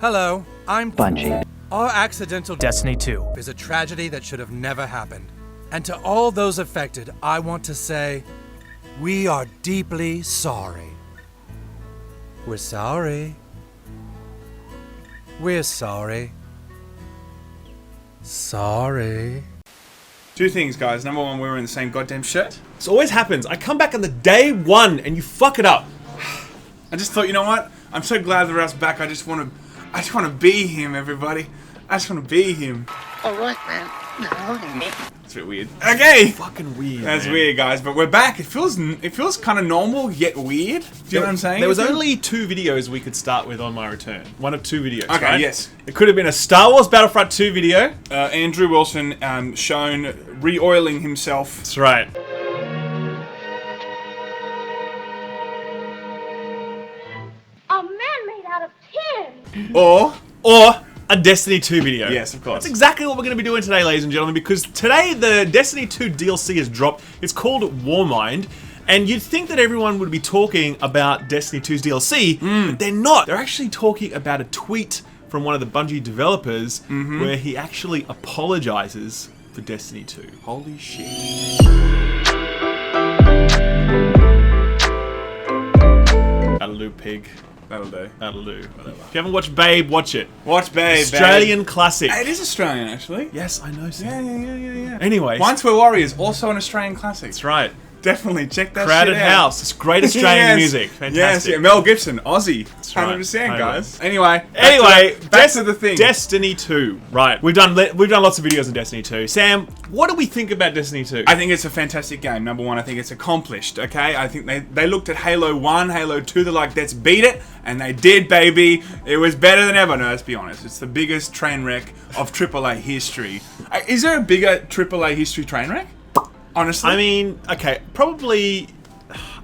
Hello, I'm Bungie. Our accidental Destiny 2 is a tragedy that should have never happened. And to all those affected, I want to say, we are deeply sorry. We're sorry. We're sorry. Sorry. Two things, guys. Number one, we were in the same goddamn shirt. This always happens. I come back on the day one and you fuck it up. I just thought, you know what? I'm so glad that Russ back. I just want to be him, everybody. I just want to be him. Alright, man. It's a bit weird. Okay. Fucking weird. That's man. weird, guys. But we're back. It feels kind of normal yet weird. Do you know what I'm saying? There was only 2 videos we could start with on my return. One of 2 videos. Okay. Right? Yes. It could have been a Star Wars Battlefront 2 video. Andrew Wilson shown re-oiling himself. That's right. A man made out of tin. Or a Destiny 2 video. Yes, of course. That's exactly what we're going to be doing today, ladies and gentlemen, because today the Destiny 2 DLC has dropped. It's called Warmind. And you'd think that everyone would be talking about Destiny 2's DLC, but they're not. They're actually talking about a tweet from one of the Bungie developers where he actually apologizes for Destiny 2. holy shit. That'll do, pig. That'll do. That'll do. Whatever. If you haven't watched Babe, watch it. Watch Babe. Australian classic. It is Australian, actually. Yes, I know, Sam. Yeah. Anyways. Once We're Warriors, also an Australian classic. That's right. Definitely check that Crowded shit out. House. It's great Australian Yes. music. Yes, Fantastic. yeah. Mel Gibson, Aussie. right. 100%, guys. Anyway, back to the thing. Destiny 2. Right. We've done lots of videos on Destiny 2. Sam, what do we think about Destiny 2? I think it's a fantastic game. Number one, I think it's accomplished, okay? I think they looked at Halo 1, Halo 2, they're like, let's beat it. And they did, baby. It was better than ever. No, let's be honest. It's the biggest train wreck of AAA history. Is there a bigger AAA history train wreck? Honestly? I mean, okay, probably,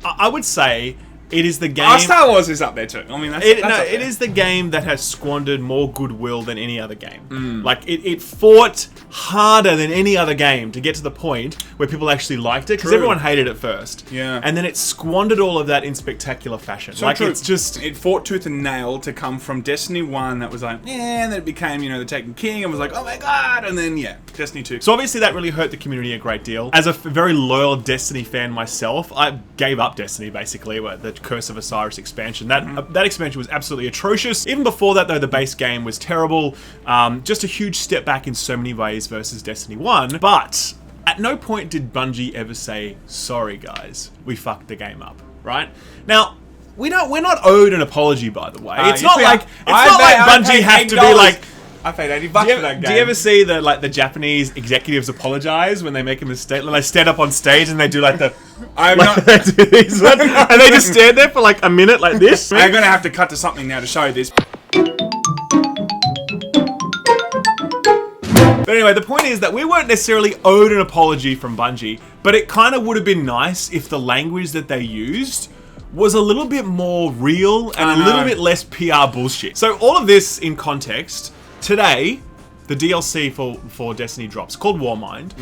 I would say it is the game... Star Wars is up there too. I mean, that's up there. It is the game that has squandered more goodwill than any other game. Like, it fought harder than any other game to get to the point where people actually liked it, because True. everyone hated it first. Yeah. And then it squandered all of that in spectacular fashion. So like, true. it's just... It fought tooth and nail to come from Destiny 1 that was like, and then it became, the Taken King and was like, oh my god, and then, Destiny 2. So obviously that really hurt the community a great deal. As a very loyal Destiny fan myself, I gave up Destiny, basically, the Curse of Osiris expansion. That expansion was absolutely atrocious. Even before that, though, the base game was terrible. Just a huge step back in so many ways versus Destiny 1. But at no point did Bungie ever say, sorry guys, we fucked the game up, right? Now, we're not owed an apology, by the way. It's not like Bungie have to be like... I paid $80 for that game. Do you ever see the Japanese executives apologize when they make a mistake? Like, they stand up on stage and they do like the... they do these ones, and they just stand there for like a minute like this. I'm going to have to cut to something now to show this. But anyway, the point is that we weren't necessarily owed an apology from Bungie, but it kind of would have been nice if the language that they used was a little bit more real and a little bit less PR bullshit. So all of this in context, today, the DLC for Destiny drops, called Warmind,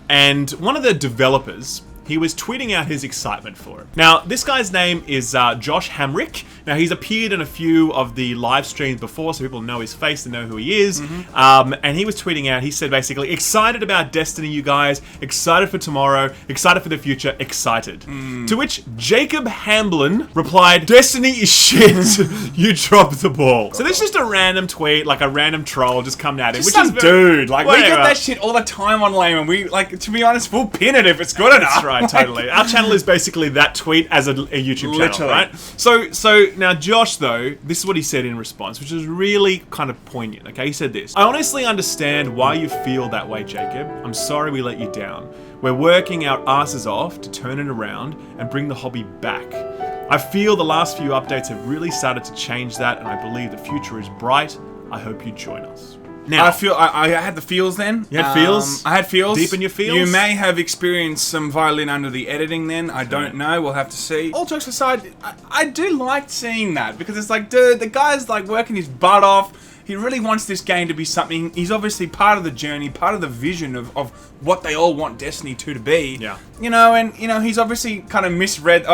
and one of the developers, he was tweeting out his excitement for it. Now, this guy's name is Josh Hamrick. Now, he's appeared in a few of the live streams before, so people know his face and know who he is. And he was tweeting out, he said basically, excited about Destiny, you guys. Excited for tomorrow. Excited for the future. Excited. To which Jacob Hamblin replied, Destiny is shit. You dropped the ball. So this is just a random tweet, like a random troll just coming at him. Which is dude. Like, we get that shit all the time on Laymen. We, like, to be honest, we'll pin it if it's good enough. That's right, totally. Our channel is basically that tweet as a YouTube channel, Literally. right? So now Josh, though, this is what he said in response, which is really kind of poignant, okay? He said this: I honestly understand why you feel that way, Jacob. I'm sorry we let you down. We're working our asses off to turn it around and bring the hobby back. I feel the last few updates have really started to change that, and I believe the future is bright. I hope you join us. Now, I had the feels then. You had feels? I had feels. Deep in your feels? You may have experienced some violin under the editing then. I don't know. We'll have to see. All jokes aside, I do like seeing that because it's like, dude, the guy's like working his butt off. He really wants this game to be something. He's obviously part of the journey, part of the vision of what they all want Destiny 2 to be. Yeah. You know, and you know, he's obviously kind of misread.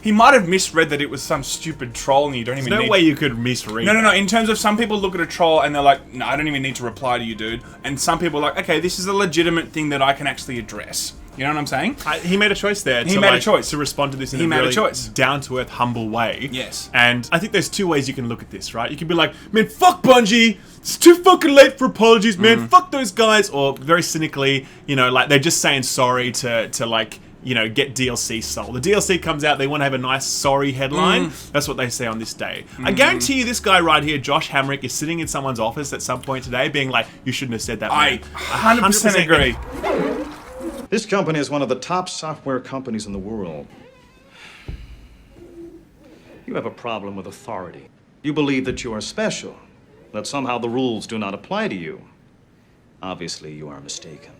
He might have misread that it was some stupid troll, and you don't even. There's no need way you could misread. No. In terms of some people look at a troll and they're like, no, I don't even need to reply to you, dude. And some people are like, okay, this is a legitimate thing that I can actually address. You know what I'm saying? He made a choice there. He made a choice to respond to this in He a made a really choice. down-to-earth, humble way. Yes. And I think there's two ways you can look at this, right? You can be like, man, fuck Bungie. It's too fucking late for apologies, man. Fuck those guys. Or very cynically, you know, like they're just saying sorry to like, you know, get DLC sold. The DLC comes out, they want to have a nice sorry headline. That's what they say on this day. I guarantee you this guy right here, Josh Hamrick, is sitting in someone's office at some point today being like, you shouldn't have said that, I man. 100% agree. This company is one of the top software companies in the world. You have a problem with authority. You believe that you are special, that somehow the rules do not apply to you. Obviously, you are mistaken.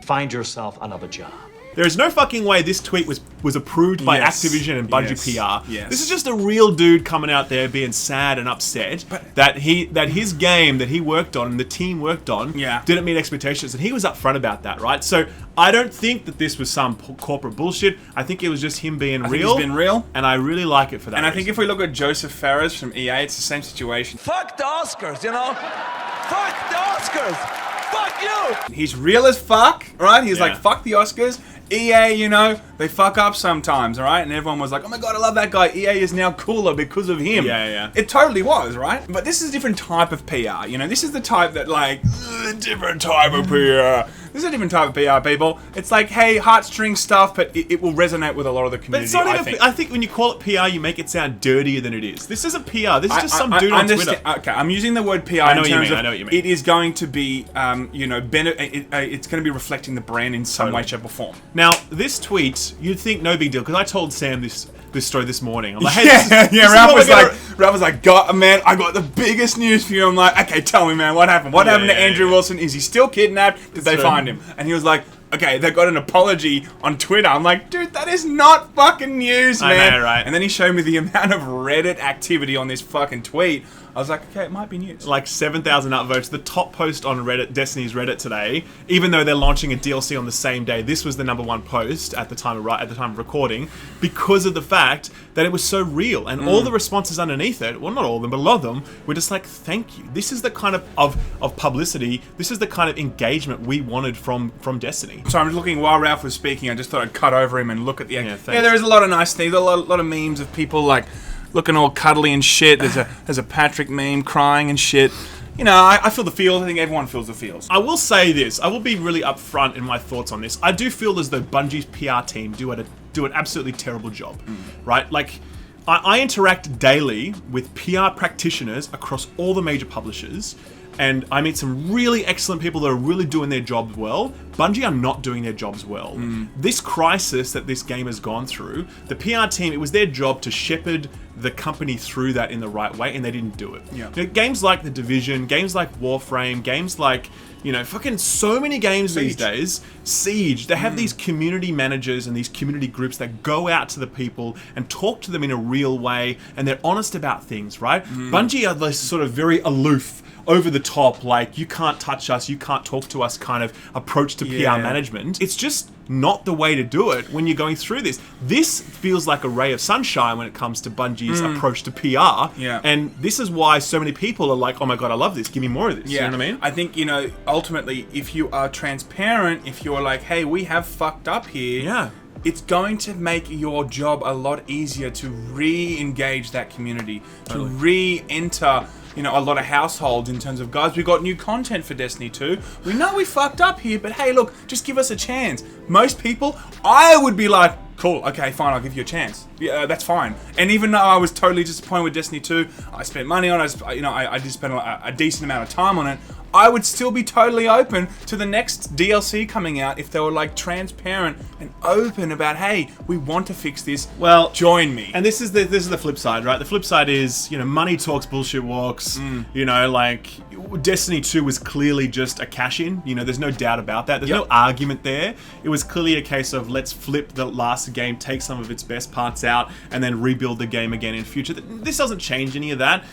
Find yourself another job. There is no fucking way this tweet was approved by Yes. Activision and Bungie Yes. PR. Yes. This is just a real dude coming out there being sad and upset that his game that he worked on and the team worked on didn't meet expectations, and he was upfront about that, right? So I don't think that this was some corporate bullshit. I think it was just him being real. He's been real. And I really like it for that. And I think if we look at Joseph Ferris from EA, it's the same situation. Fuck the Oscars, you know? Fuck the Oscars! Fuck you! He's real as fuck, right? He's Yeah. like, fuck the Oscars. EA, you know, they fuck up sometimes, all right? And everyone was like, oh my god, I love that guy. EA is now cooler because of him. Yeah. It totally was, right? But this is a different type of PR, you know? This is the type that, like, different type of PR. This is a different type of PR, people. It's like, hey, heartstring stuff, but it will resonate with a lot of the But community, it's not I even. think. I think when you call it PR, you make it sound dirtier than it is. This isn't PR. This is just some dude on understand, Twitter. Okay, I'm using the word PR I know in what you terms mean, of I know what you mean. it is going to be, you know, it's going to be reflecting the brand in some way, Totally. shape, or form. Now, this tweet, you'd think no big deal, because I told Sam this story this morning. I'm like, hey, Ralph was like, God, man, I got the biggest news for you. I'm like, okay, tell me, man, what happened? What happened to Andrew Wilson? Is he still kidnapped? Did they find him? And he was like, okay, they got an apology on Twitter. I'm like, dude, that is not fucking news, man. I know, right? And then he showed me the amount of Reddit activity on this fucking tweet. I was like, okay, it might be news. Like 7,000 upvotes. The top post on Reddit, Destiny's Reddit today, even though they're launching a DLC on the same day, this was the #1 post at the time of recording, because of the fact that it was so real, and all the responses underneath it, well, not all of them, but a lot of them were just like, thank you. This is the kind of publicity. This is the kind of engagement we wanted from Destiny. So I'm looking while Ralph was speaking. I just thought I'd cut over him and look at the. Yeah, thanks. There is a lot of nice things. A lot of memes of people like looking all cuddly and shit. There's a Patrick meme crying and shit. You know, I feel the feels. I think everyone feels the feels. I will say this. I will be really upfront in my thoughts on this. I do feel as though Bungie's PR team do an absolutely terrible job, right? Like, I interact daily with PR practitioners across all the major publishers, and I meet some really excellent people that are really doing their jobs well. Bungie are not doing their jobs well. This crisis that this game has gone through, the PR team, it was their job to shepherd the company through that in the right way, and they didn't do it. Yeah. You know, games like The Division, games like Warframe, games like, you know, fucking so many games these days. Siege. They have these community managers and these community groups that go out to the people and talk to them in a real way, and they're honest about things, right? Bungie are this sort of very aloof, over the top, like, you can't touch us, you can't talk to us kind of approach to PR management. It's just not the way to do it when you're going through this. This feels like a ray of sunshine when it comes to Bungie's approach to PR. Yeah. And this is why so many people are like, oh my god, I love this, give me more of this. You know what I mean? I think, you know, ultimately, if you are transparent, if you're like, hey, we have fucked up here, it's going to make your job a lot easier to re-engage that community, to re-enter, you know, a lot of households in terms of, guys, we got new content for Destiny 2. We know we fucked up here, but hey, look, just give us a chance. Most people, I would be like, cool, okay, fine, I'll give you a chance. Yeah, that's fine. And even though I was totally disappointed with Destiny 2, I spent money on it, you know, I did spend a decent amount of time on it, I would still be totally open to the next DLC coming out if they were like transparent and open about, hey, we want to fix this. Well, join me. And this is the flip side, right? The flip side is, money talks, bullshit walks. Like Destiny 2 was clearly just a cash-in. There's no doubt about that. There's no argument there. It was clearly a case of let's flip the last game, take some of its best parts out, and then rebuild the game again in future. This doesn't change any of that.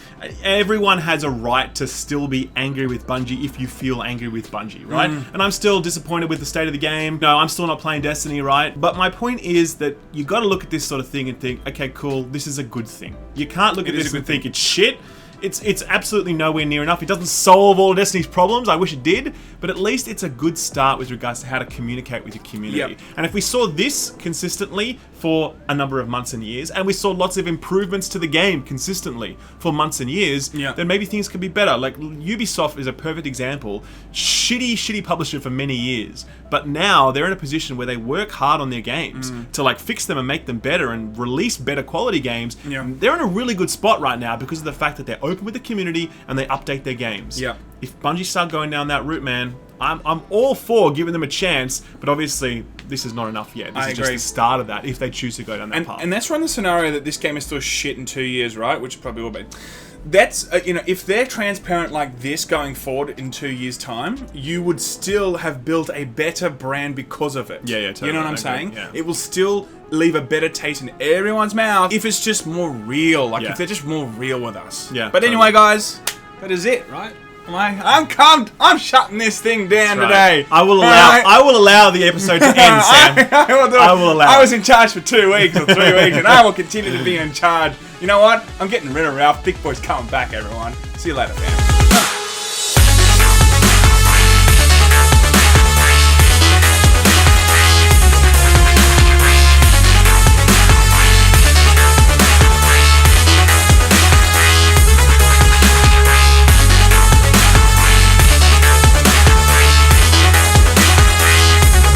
Everyone has a right to still be angry with Bungie if you feel angry with Bungie, right? And I'm still disappointed with the state of the game. No, I'm still not playing Destiny, right? But my point is that you got to look at this sort of thing and think, okay, cool, this is a good thing. You can't look at this and think it's shit. It's absolutely nowhere near enough. It doesn't solve all of Destiny's problems. I wish it did, but at least it's a good start with regards to how to communicate with your community. And if we saw this consistently for a number of months and years, and we saw lots of improvements to the game consistently for months and years, then maybe things could be better. Like Ubisoft is a perfect example. Shitty publisher for many years, but now they're in a position where they work hard on their games to like fix them and make them better and release better quality games. They're in a really good spot right now because of the fact that they're open with the community and they update their games. If Bungie start going down that route, man, I'm all for giving them a chance, but obviously this is not enough yet. This is just the start of that if they choose to go down that path. And let's run the scenario that this game is still shit in 2 years, right? Which probably will be. That's, if they're transparent like this going forward in 2 years' time, you would still have built a better brand because of it. Yeah, totally. You know what I'm saying? Yeah. It will still leave a better taste in everyone's mouth if it's just more real. Like, if they're just more real with us. Yeah. But anyway, guys, that is it, right? I'm shutting this thing down today. I will allow the episode to end, Sam. I will allow. I was in charge for 2 weeks or 3 weeks, and I will continue to be in charge. You know what? I'm getting rid of Ralph. Big Boy's coming back, everyone. See you later, fam.